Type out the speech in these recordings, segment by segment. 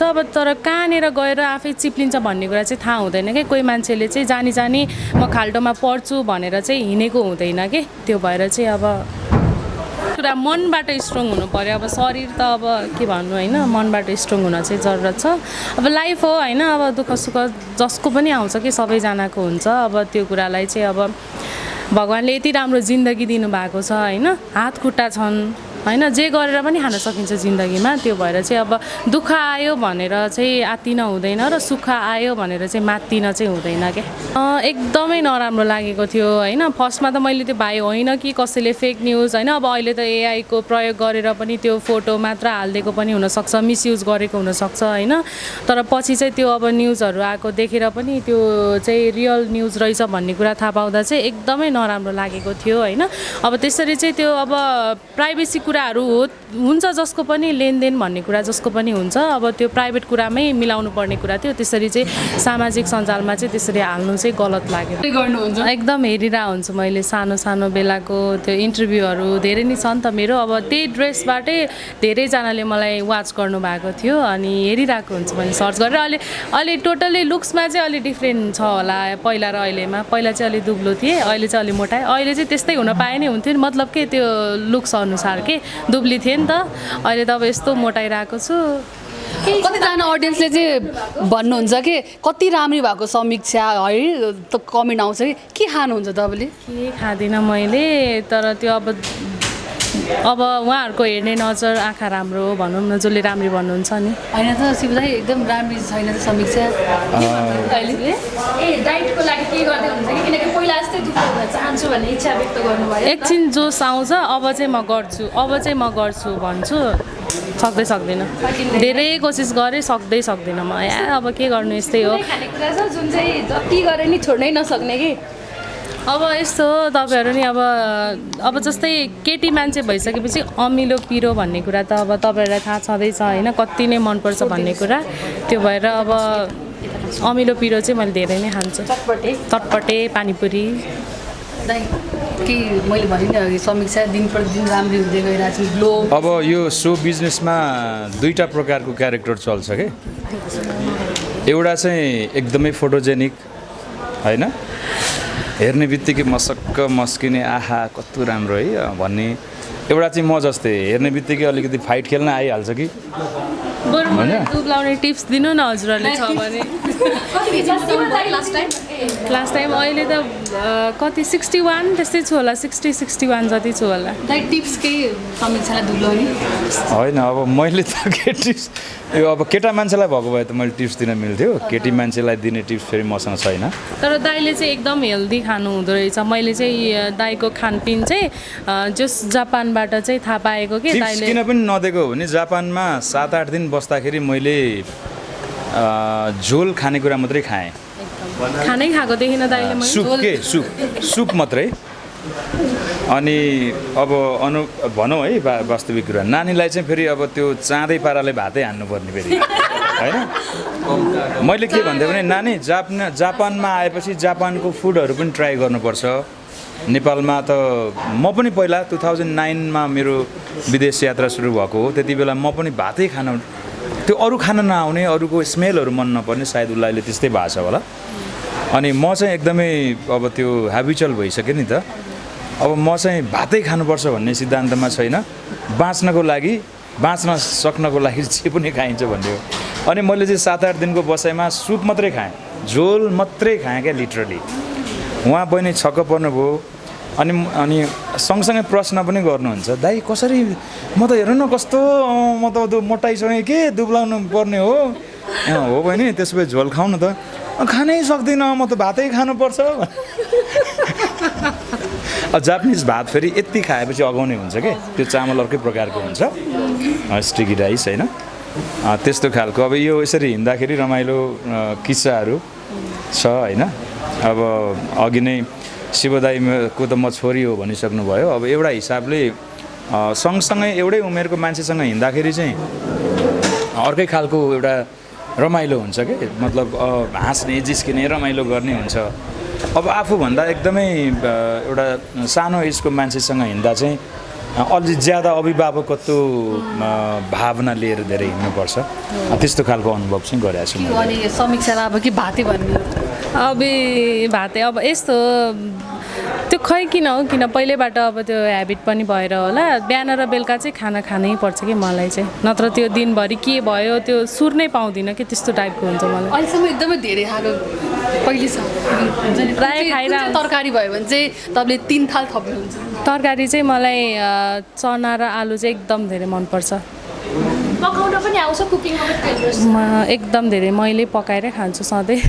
अब तर कहाँनिर गएर आफै चिप्लिन्छ भन्ने कुरा चाहिँ थाहा हुँदैन कि कोही मान्छेले चाहिँ जानी जानी म खाल्टोमा पढ्छु भनेर चाहिँ हिँडेको हुँदैन कि त्यो भएर चाहिँ अब कुरा मनबाट स्ट्रङ हुनु पऱ्यो अब शरीर त अब के भन्नु होइन मनबाट स्ट्रङ हुन चाहिँ जरुरत छ अब लाइफ हो होइन अब दुःख सुख जसको पनि आउँछ कि सबैजनाको हुन्छ अब त्यो कुरालाई चाहिँ अब भगवान्ले यति राम्रो जिन्दगी दिनुभएको छ होइन हात खुट्टा छन् होइन जे गरेर पनि खान सकिन्छ जिन्दगीमा त्यो भएर चाहिँ अब दुःख आयो भनेर चाहिँ आत्तिन हुँदैन र सुख आयो भनेर चाहिँ मात्तिन चाहिँ हुँदैन क्या एकदमै नराम्रो लागेको थियो होइन फर्स्टमा त मैले त्यो भाइ होइन कि कसैले फेक न्युज होइन अब अहिले त एआईको प्रयोग गरेर पनि त्यो फोटो मात्र हालिदिएको पनि हुनसक्छ मिसयुज गरेको हुनसक्छ होइन तर पछि चाहिँ त्यो अब न्युजहरू आएको देखेर पनि त्यो चाहिँ रियल न्युज रहेछ भन्ने कुरा थाहा पाउँदा चाहिँ एकदमै नराम्रो लागेको थियो होइन अब त्यसरी चाहिँ त्यो अब प्राइभेसी कुराहरू हुन्छ जसको पनि लेनदेन भन्ने कुरा जसको पनि हुन्छ अब त्यो प्राइभेट कुरामै मिलाउनु पर्ने कुरा थियो त्यसरी चाहिँ सामाजिक सञ्जालमा चाहिँ त्यसरी हाल्नु चाहिँ गलत लाग्यो गर्नुहुन्छ एकदम हेरिरहेको हुन्छु मैले सानो सानो बेलाको त्यो इन्टरभ्यूहरू धेरै नै छ नि त मेरो अब त्यही ड्रेसबाटै धेरैजनाले मलाई वाच गर्नुभएको थियो अनि हेरिरहेको हुन्छु मैले सर्च गरेर अहिले टोटली लुक्समा चाहिँ अलि डिफ्रेन्ट छ होला पहिला र अहिलेमा पहिला चाहिँ अलि दुब्लो थिएँ अहिले चाहिँ अलि मोटाएँ अहिले चाहिँ त्यस्तै हुन पाए नै हुन्थ्यो नि मतलब के त्यो लुक्स अनुसार के दुब्ली थिएँ नि त अहिले त अब यस्तो मोटाइरहेको छु कतिजना अडियन्सले चाहिँ भन्नुहुन्छ कि कति राम्री भएको समीक्षा है त कमेन्ट आउँछ कि के खानुहुन्छ तपाईँले के खाँदिनँ मैले तर त्यो अब उहाँहरूको हेर्ने नजर आँखा राम्रो हो भनौँ न जसले राम्री भन्नुहुन्छ नि होइन त शिव दाइ एकदम राम्री छैन त समीक्षा अहिले डाइटको लागि के गर्दै हुनुहुन्छ कि किनकि पहिला जस्तै दुःख हुन चाहन्छु भन्ने इच्छा व्यक्त गर्नुभयो एकछिन जोस आउँछ अब चाहिँ म गर्छु भन्छु सक्दिनँ धेरै कोसिस गरेँ सक्दिनँ म अब के गर्नु यस्तै हो खानेकुरा छ जुन चाहिँ जति गरे नि छोड्नै नसक्ने कि अब यस्तो हो तपाईँहरू नि अब जस्तै केटी मान्छे भइसकेपछि अमिलो पिरो भन्ने कुरा त अब तपाईँहरूलाई थाहा छँदैछ होइन कति नै मनपर्छ भन्ने कुरा त्यो भएर अब अमिलो पिरो चाहिँ मैले धेरै नै खान्छु चटपटे पानीपुरी के मैले भने नि अघि समीक्षा दिन प्रतिदिन राम्रो हुँदै गइरहेको छ ग्लो अब यो सो बिजनेसमा दुईवटा प्रकारको क्यारेक्टर चल्छ के एउटा चाहिँ एकदमै फोटोजेनिक होइन हेर्ने बित्तिकै मसक्क मस्किने आहा कस्तो राम्रो है भन्ने एउटा चाहिँ म जस्तै हेर्ने बित्तिकै अलिकति फाइट खेल्न आइहाल्छ कि दुब्लाउने टिप्स दिनु न हजुरहरूले छ भने लास्ट टाइम अहिले त कति 61 त्यस्तै छु होला 61 जति छु होला टिप्स केही समीक्षालाई दुब्लाउने होइन अब मैले त के टिप्स यो अब केटा मान्छेलाई भएको भए त मैले टिप्स दिन मिल्थ्यो केटी मान्छेलाई दिने टिप्स फेरि मसँग छैन तर दाइले चाहिँ एकदम हेल्दी खानु हुँदो रहेछ मैले चाहिँ दाइको खानपिन चाहिँ जस जापानबाट चाहिँ थाहा पाएको कि दाइले किन पनि नदिएको भने जापानमा 7-8 दिन बस्दाखेरि मैले झोल खानेकुरा मात्रै खाएँ खानै खाएको देखिन दाइले मैले सुप मात्रै अनि अब भनौँ है वास्तविक कुरा नानीलाई चाहिँ फेरि अब त्यो चाँदै पाराले भातै हान्नुपर्ने फेरि होइन मैले के भन्थेँ भने नानी जापानमा आएपछि जापानको फुडहरू पनि ट्राई गर्नुपर्छ नेपालमा त म पनि पहिला 2009मा मेरो विदेश यात्रा सुरु भएको हो त्यति बेला म पनि भातै खान त्यो अरू खान नआउने अरूको स्मेलहरू मन नपर्ने सायद उसलाई त्यस्तै भएको छ होला अनि म चाहिँ एकदमै अब त्यो ह्याबिचुअल भइसक्यो नि त अब म चाहिँ भातै खानुपर्छ भन्ने सिद्धान्तमा छैन बाँच्न सक्नको लागि जे पनि खाइन्छ भन्ने हो अनि मैले चाहिँ 7-8 दिनको बसाइमा सुप मात्रै खाएँ झोल मात्रै खाएँ क्या लिटरली उहाँ बहिनी छक्क पर्नुभयो अनि सँगसँगै प्रश्न पनि गर्नुहुन्छ दाइ कसरी म त हेर्नु न कस्तो म त मोटाइसँगै के दुब्लाउनु पर्ने हो बहिनी त्यसो भए झोल खाऊ न त खानै सक्दिनँ म त भातै खानुपर्छ जापानिज भात फेरि यति खाएपछि अगाउने हुन्छ कि त्यो चामल अर्कै प्रकारको हुन्छ स्टिकी राइस होइन त्यस्तो खालको अब यो यसरी हिँड्दाखेरि रमाइलो किस्साहरू छ होइन अब अघि नै शिवदाईको त म छोरी हो भनिसक्नु भयो अब एउटा हिसाबले सँगसँगै एउटै उमेरको मान्छेसँग हिँड्दाखेरि चाहिँ अर्कै खालको एउटा रमाइलो हुन्छ कि मतलब हाँस्ने जिस्किने रमाइलो गर्ने हुन्छ अब आफूभन्दा एकदमै एउटा सानो एजको मान्छेसँग हिँड्दा चाहिँ अलि ज्यादा अभिभावकत्व भावना लिएर धेरै हिँड्नुपर्छ त्यस्तो खालको अनुभव चाहिँ गरेको छु मैले। अनि समीक्षालाई अब कि भाते भन्ने भाते अब यस्तो त्यो खै किन हो किन पहिल्यैबाट अब त्यो ह्याबिट पनि भएर होला बिहान र बेलुका चाहिँ खाना खानै पर्छ कि मलाई चाहिँ नत्र त्यो दिनभरि के भयो त्यो सुर नै पाउँदिनँ कि त्यस्तो टाइपको हुन्छ मलाई। अहिलेसम्म एकदमै धेरै खाएको प्रायः खाइरहेको तरकारी भयो भने चाहिँ तपाईँले 3 थाल थप्नुहुन्छ। तरकारी चाहिँ मलाई चना र आलु चाहिँ एकदम धेरै मनपर्छ। पकाउन पनि आउँछ कुकिङमा पनि एकदम धेरै मैले पकाएरै खान्छु सधैँ।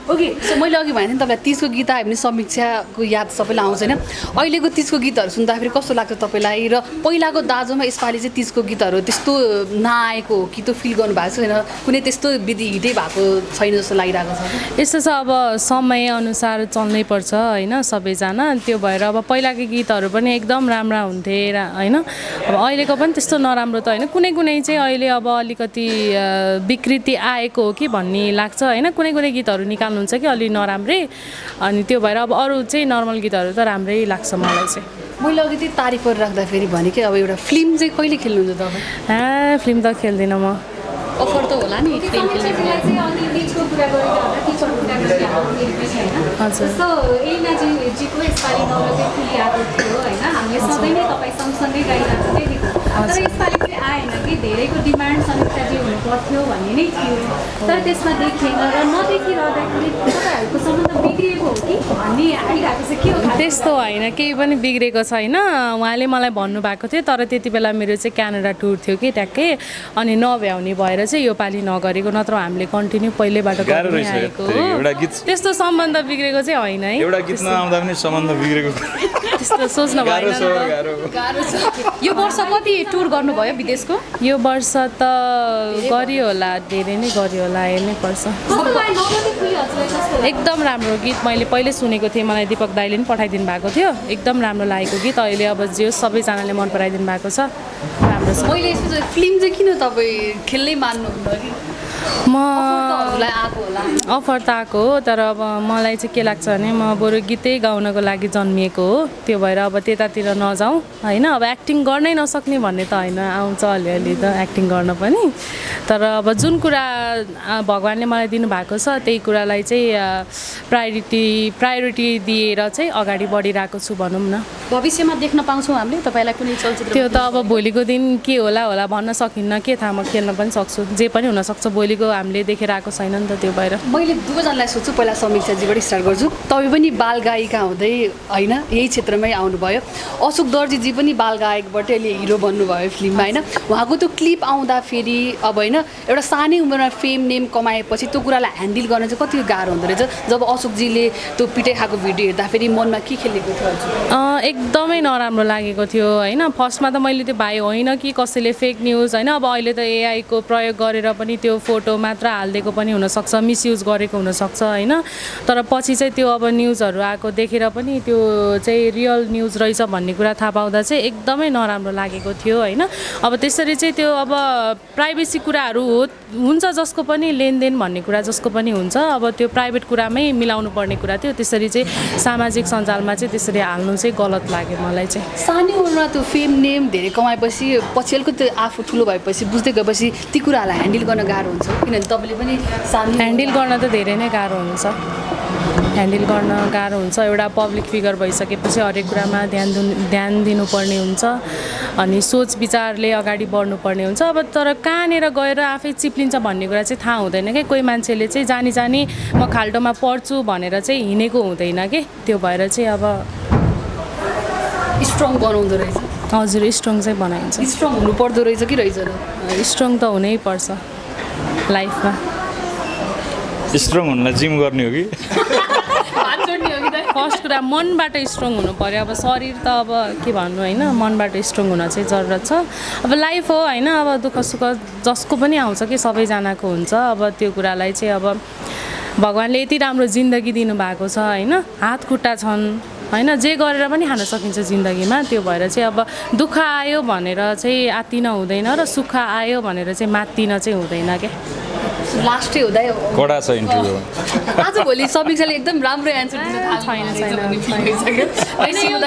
ओके सो मैले अघि भनेको थिएँ तपाईँलाई 30को गीत आयो भने समीक्षाको याद सबैलाई आउँछ होइन अहिलेको 30को गीतहरू सुन्दाखेरि कस्तो लाग्छ तपाईँलाई र पहिलाको दाजुमा यसपालि चाहिँ 30को गीतहरू त्यस्तो नआएको हो कि त्यो फिल गर्नु भएको छैन कुनै त्यस्तो विधि हिटै भएको छैन जस्तो लागिरहेको छ? यस्तो छ अब समयअनुसार चल्नै पर्छ होइन सबैजना त्यो भएर अब पहिलाको गीतहरू पनि एकदम राम्रा हुन्थे होइन अब अहिलेको पनि त्यस्तो नराम्रो त होइन कुनै कुनै चाहिँ अहिले अब अलिकति विकृति आएको हो कि भन्ने लाग्छ होइन कुनै कुनै गीतहरू निकाल्नुहुन्छ कि अलि नराम्रै अनि त्यो भएर अब अरू चाहिँ नर्मल गीतहरू त राम्रै लाग्छ मलाई चाहिँ। मैले अघि त्यो तारिफहरू राख्दाखेरि भने कि अब एउटा फिल्म चाहिँ कहिले खेल्नुहुन्छ तपाईँ? फिल्म त खेल्दिनँ म। अफर त होला नि फिल्म खेल्ने हजुर जस्तो एलिनाजीको यसपालि नौलखा फुली आएको थियो होइन हामीले सधैँ नै तपाईँ सँगसँगै गाइरहेको नै देख्यौँ तर यसपालि चाहिँ आएन कि धेरैको डिमान्ड समीक्षाजी हुनु पर्थ्यो भन्ने नै थियो तर त्यसमा देखिएन र नदेखिरहँदाखेरि तपाईँहरूको सम्बन्ध बिग्रिएको हो कि भन्ने आइरहेको छ के हो? त्यस्तो होइन केही पनि बिग्रेको छैन उहाँले मलाई भन्नुभएको थियो तर त्यति बेला मेरो चाहिँ क्यानाडा टुर थियो कि ट्याक्कै अनि नभ्याउने भएर चाहिँ योपालि नगरेको नत्र हामीले कन्टिन्यू पहिल्यैबाट गर्दै आएको त्यस्तो सम्बन्ध बिग्रेको चाहिँ होइन है। एउटा गीत नआउँदा पनि सम्बन्ध बिग्रेको त्यस्तो सोच्न भएन। गाह्रो छ। यो वर्ष कति टुर गर्नुभयो विदेशको? यो वर्ष त गरियो होला धेरै नै गरियो होला हेर्नै पर्छ। एकदम राम्रो गीत मैले पहिले सुनेको थिएँ मलाई दीपक दाइले पनि पठाइदिनु भएको थियो एकदम राम्रो लागेको गीत अहिले अब जे सबैजनाले मन पराइदिनु भएको छ राम्रो छ। मैले यसो फिल्म चाहिँ किन तपाईँ खेल्नै मान्नुहुन्न कि? म आएको होला अफर त आएको हो तर अब मलाई चाहिँ के लाग्छ भने म बरु गीतै गाउनको लागि जन्मिएको हो त्यो भएर अब त्यतातिर नजाउँ होइन अब एक्टिङ गर्नै नसक्ने भन्ने त होइन आउँछ अलिअलि त एक्टिङ गर्न पनि तर अब जुन कुरा भगवान्ले मलाई दिनुभएको छ त्यही कुरालाई चाहिँ प्रायोरिटी दिएर चाहिँ अगाडि बढिरहेको छु भनौँ न। भविष्यमा देख्न पाउँछौँ हामीले तपाईँलाई कुनै चलचित्र? त्यो त अब भोलिको दिन के होला भन्न सकिन्न के थाहा म खेल्न पनि सक्छु जे पनि हुनसक्छ भोलिको हामीले देखेर आएको छैन नि त त्यो भएर। मैले दुवैजनालाई सोध्छु पहिला समीक्षाजीबाट स्टार्ट गर्छु तपाईँ पनि बाल गायिका हुँदै होइन यही क्षेत्रमै आउनुभयो अशोक दर्जीजी पनि बाल गायकबाट अहिले हिरो बन्नुभयो फिल्ममा होइन उहाँको त्यो क्लिप आउँदाखेरि अब होइन एउटा सानै उमेरमा फेम नेम कमाएपछि त्यो कुरालाई ह्यान्डल गर्न चाहिँ कति गाह्रो हुँदो रहेछ जब अशोकजीले त्यो पिटाइ खाएको भिडियो हेर्दाखेरि मनमा के खेलेको थियो? एकदमै नराम्रो लागेको थियो होइन फर्स्टमा त मैले त्यो भाइ होइन कि कसैले फेक न्युज होइन अब अहिले त एआईको प्रयोग गरेर पनि त्यो फोटो मात्र हालिदिएको पनि हुनसक्छ मिसयुज गरेको हुनसक्छ होइन तर पछि चाहिँ त्यो अब न्युजहरू आएको देखेर पनि त्यो चाहिँ रियल न्युज रहेछ भन्ने कुरा थाहा पाउँदा चाहिँ एकदमै नराम्रो लागेको थियो होइन अब त्यसरी चाहिँ त्यो अब प्राइभेसी कुराहरू हुन्छ जसको पनि लेनदेन भन्ने कुरा जसको पनि हुन्छ अब त्यो प्राइभेट कुरामै मिलाउनु पर्ने कुरा थियो त्यसरी चाहिँ सामाजिक सञ्जालमा चाहिँ त्यसरी हाल्नु चाहिँ गलत लाग्यो मलाई चाहिँ। सानै उमेरमा त्यो फेम नेम धेरै कमाएपछि पछि त्यो आफू ठुलो भएपछि बुझ्दै गएपछि ती कुराहरूलाई ह्यान्डल गर्न गाह्रो हुन्छ किनभने तपाईँले पनि ह्यान्डल गर्न त धेरै नै गाह्रो हुन्छ ह्यान्डल गर्न गाह्रो हुन्छ एउटा पब्लिक फिगर भइसकेपछि हरेक कुरामा ध्यान दिनुपर्ने हुन्छ अनि सोच विचारले अगाडि बढ्नुपर्ने हुन्छ अब तर कहाँनिर गएर आफै चिप्लिन्छ भन्ने कुरा चाहिँ थाहा हुँदैन क्या कोही मान्छेले चाहिँ जानी म खाल्टोमा पढ्छु भनेर चाहिँ हिँडेको हुँदैन कि त्यो भएर चाहिँ अब स्ट्रङ बनाउँदो रहेछ। हजुर स्ट्रङ चाहिँ बनाइन्छ। स्ट्रङ हुनुपर्दो रहेछ कि रहेछ? स्ट्रङ त हुनै पर्छ लाइफमा। स्ट्रङ हुनलाई जिम गर्ने हो कि फर्स्ट कुरा मनबाट स्ट्रङ हुनु पऱ्यो अब शरीर त अब के भन्नु होइन मनबाट स्ट्रङ हुन चाहिँ जरुरत छ अब लाइफ हो होइन अब दुःख सुख जसको पनि आउँछ कि सबैजनाको हुन्छ अब त्यो कुरालाई चाहिँ अब भगवान्ले यति राम्रो जिन्दगी दिनुभएको छ होइन हात खुट्टा छन् होइन जे गरेर पनि खान सकिन्छ जिन्दगीमा त्यो भएर चाहिँ अब दुःख आयो भनेर चाहिँ आत्तिन हुँदैन र सुख आयो भनेर चाहिँ मात्तिन चाहिँ हुँदैन क्या। लास्टै हुँदा कडा छ इन्टरभ्यू आजभोलि समीक्षाले एकदम राम्रो एन्सर दिन होइन यो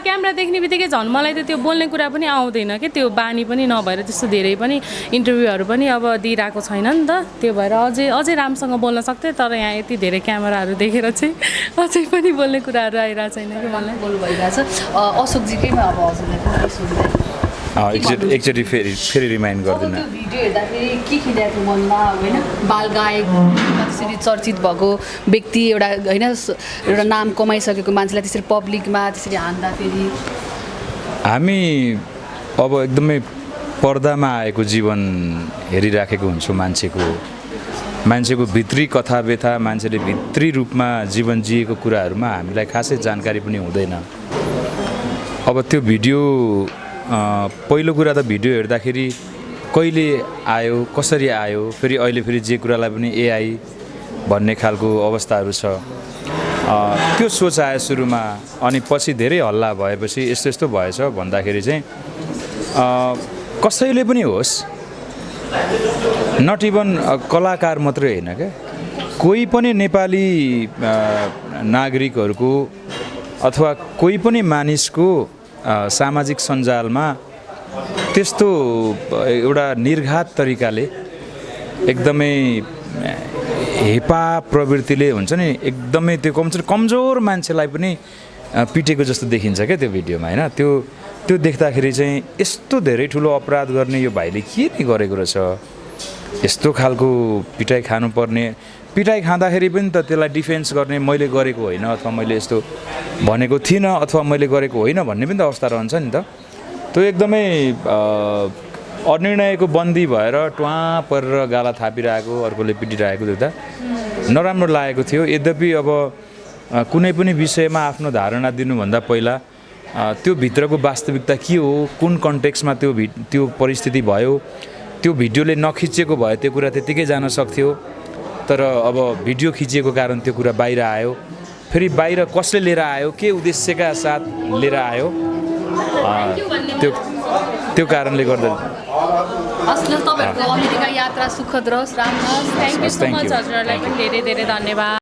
क्यामेरा देख्ने बित्तिकै झन् मलाई त त्यो बोल्ने कुरा पनि आउँदैन कि त्यो बानी पनि नभएर त्यस्तो धेरै पनि इन्टरभ्यूहरू पनि अब दिइरहेको छैन नि त त्यो भएर अझै राम्रोसँग बोल्न सक्थेँ तर यहाँ यति धेरै क्यामेराहरू देखेर चाहिँ अझै पनि बोल्ने कुराहरू आइरहेको छैन कि मलाई बोल्नु भइरहेछ अशोकजीकैमा अब हजुरलाई पनि सोध्दै एकचोटि फेरि रिमाइन्ड गर्दिनँ त्यो भिडियो हेर्दाखेरि के खिँदा थियो मनमा होइन बाल गायक त्यसरी चर्चित भएको व्यक्ति एउटा नाम कमाइसकेको मान्छेलाई त्यसरी पब्लिकमा त्यसरी हान्दाखेरि हामी अब एकदमै पर्दामा आएको जीवन हेरिराखेको हुन्छौँ मान्छेको भित्री कथा व्यथा मान्छेले भित्री रूपमा जीवन जिएको कुराहरूमा हामीलाई खासै जानकारी पनि हुँदैन। अब त्यो भिडियो पहिलो कुरा त भिडियो हेर्दाखेरि कहिले आयो कसरी आयो फेरि अहिले फेरि जे कुरालाई पनि एआई भन्ने खालको अवस्थाहरू छ त्यो सोच आयो सुरुमा अनि पछि धेरै हल्ला भएपछि यस्तो भएछ भन्दाखेरि चाहिँ कसैले पनि होस् नट इभन कलाकार मात्रै होइन क्या कोही पनि नेपाली नागरिकहरूको अथवा कोही पनि मानिसको सामाजिक सञ्जालमा त्यस्तो एउटा निर्घात तरिकाले एकदमै हेपा प्रवृत्तिले हुन्छ नि एकदमै त्यो कमजोर मान्छेलाई पनि पिटेको जस्तो देखिन्छ क्या त्यो भिडियोमा होइन त्यो देख्दाखेरि चाहिँ यस्तो धेरै ठुलो अपराध गर्ने यो भाइले के नै गरेको रहेछ यस्तो खालको पिटाइ खानुपर्ने पिटाइ खाँदाखेरि पनि त त्यसलाई डिफेन्स गर्ने मैले गरेको होइन अथवा मैले यस्तो भनेको थिइनँ अथवा मैले गरेको होइन भन्ने पनि त अवस्था रहन्छ नि त त्यो एकदमै अनिर्णयको बन्दी भएर ट्वाँ परेर गाला थापिरहेको अर्कोले पिटिरहेको देख्दा नराम्रो लागेको थियो। यद्यपि अब कुनै पनि विषयमा आफ्नो धारणा दिनुभन्दा पहिला त्यो भित्रको वास्तविकता के हो कुन कन्टेक्स्टमा त्यो परिस्थिति भयो त्यो भिडियोले नखिचिएको भए त्यो कुरा त्यतिकै जान सक्थ्यो तर अब भिडियो खिचिएको कारण त्यो कुरा बाहिर आयो फेरि बाहिर कसले लिएर आयो के उद्देश्यका साथ लिएर आयो त्यो कारणले गर्दा तपाईँहरूको अमेरिका यात्रा सुखद रहोस् राम्रो थ्याङ्क यू सो मच हजुरहरूलाई पनि धेरै धेरै धन्यवाद।